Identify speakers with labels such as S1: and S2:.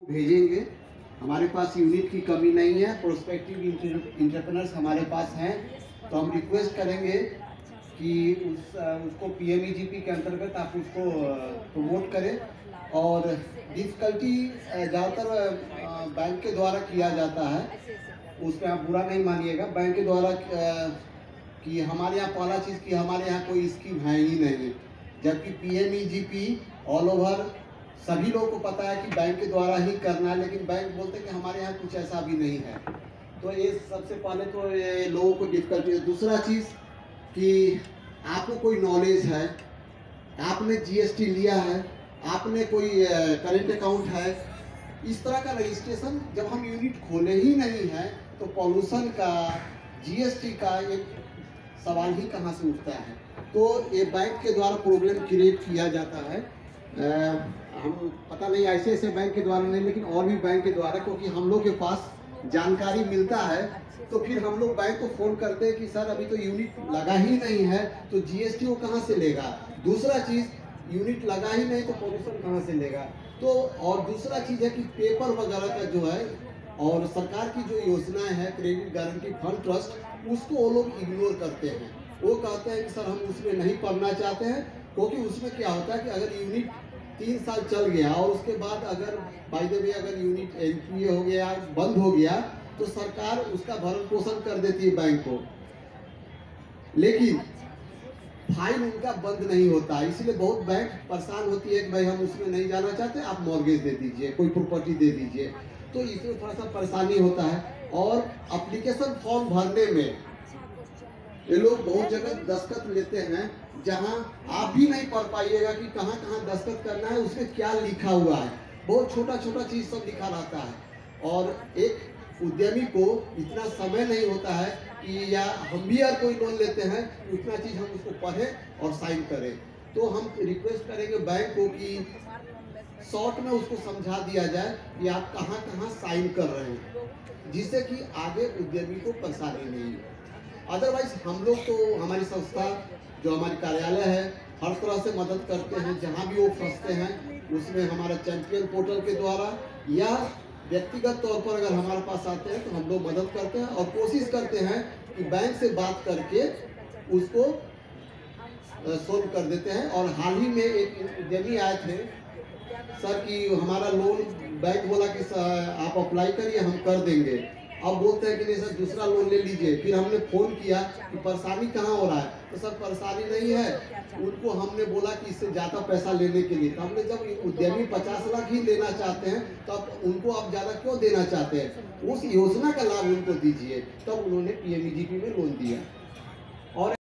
S1: भेजेंगे। हमारे पास यूनिट की कमी नहीं है, प्रोस्पेक्टिव इंटरप्रेनर्स हमारे पास हैं, तो हम रिक्वेस्ट करेंगे कि उसको पीएमईजीपी के अंतर्गत आप उसको प्रमोट करें। और डिफ़िकल्टी ज़्यादातर बैंक के द्वारा किया जाता है, उसमें आप बुरा नहीं मानिएगा। बैंक के द्वारा कि हमारे यहाँ पहला चीज़ कि हमारे यहाँ कोई स्कीम है ही नहीं, जबकि पीएमईजीपी ऑल ओवर सभी लोगों को पता है कि बैंक के द्वारा ही करना है, लेकिन बैंक बोलते हैं कि हमारे यहाँ कुछ ऐसा भी नहीं है। तो ये सबसे पहले तो ये लोगों को डिफ़िकल्टी है। दूसरा चीज़ कि आपको कोई नॉलेज है, आपने जीएसटी लिया है, आपने कोई करेंट अकाउंट है, इस तरह का रजिस्ट्रेशन जब हम यूनिट खोले ही नहीं है तो पॉल्यूशन का, जीएसटी का एक सवाल ही कहाँ से उठता है। तो ये बैंक के द्वारा प्रॉब्लम क्रिएट किया जाता है। हम पता नहीं ऐसे बैंक के द्वारा नहीं, लेकिन और भी बैंक के द्वारा, क्योंकि हम लोग के पास जानकारी मिलता है तो फिर हम लोग बैंक को फ़ोन करते हैं कि सर अभी तो यूनिट लगा ही नहीं है तो जीएसटी वो कहाँ से लेगा। दूसरा चीज़, यूनिट लगा ही नहीं तो पॉल्यूशन कहाँ से लेगा। तो और दूसरा चीज़ है कि पेपर वगैरह का जो है, और सरकार की जो योजनाएं हैं क्रेडिट गारंटी फंड ट्रस्ट, उसको वो लोग इग्नोर करते हैं। वो कहते हैं कि सर हम उसमें नहीं पढ़ना चाहते हैं, क्योंकि उसमें क्या होता है कि अगर यूनिट 3 साल चल गया और उसके बाद अगर बाय द वे अगर यूनिट एनपीए हो गया, बंद हो गया, तो सरकार उसका भरण पोषण कर देती है बैंक को, लेकिन फाइल उनका बंद नहीं होता। इसलिए बहुत बैंक परेशान होती है कि भाई हम उसमें नहीं जाना चाहते, आप मॉर्गेज दे दीजिए, कोई प्रॉपर्टी दे दीजिए। तो इसमें थोड़ा सा परेशानी होता है। और एप्लीकेशन फॉर्म भरने में ये लोग बहुत जगह दस्तखत लेते हैं जहां आप भी नहीं पढ़ पाइएगा कि कहां कहां दस्तखत करना है, उसमें क्या लिखा हुआ है। बहुत छोटा छोटा चीज़ सब लिखा रहता है और एक उद्यमी को इतना समय नहीं होता है कि, या हम भी यार कोई लोन लेते हैं उतना चीज़ हम उसको पढ़ें और साइन करें। तो हम रिक्वेस्ट करेंगे बैंक को कि शॉर्ट में उसको समझा दिया जाए कि आप कहाँ कहाँ साइन कर रहे हैं, जिससे कि आगे उद्यमी को परेशानी नहीं हो। अदरवाइज हम लोग तो, हमारी संस्था जो हमारी कार्यालय है, हर तरह से मदद करते हैं। जहाँ भी वो फंसते हैं उसमें हमारा चैंपियन पोर्टल के द्वारा या व्यक्तिगत तौर पर अगर हमारे पास आते हैं तो हम लोग मदद करते हैं और कोशिश करते हैं कि बैंक से बात करके उसको सोल्व कर देते हैं। और हाल ही में एक उद्यमी आए थे सर कि हमारा लोन, बैंक बोला कि आप अप्लाई करिए हम कर देंगे। अब बोलते हैं कि नहीं सर दूसरा लोन ले लीजिए। फिर हमने फ़ोन किया कि परेशानी कहाँ हो रहा है, तो सर परेशानी नहीं है, उनको हमने बोला कि इससे ज़्यादा पैसा लेने के लिए। तो हमने, जब उद्यमी 50 लाख ही लेना चाहते हैं तब उनको आप ज़्यादा क्यों देना चाहते हैं, उस योजना का लाभ उनको दीजिए। तब उन्होंने पीएमईजीपी में लोन दिया। और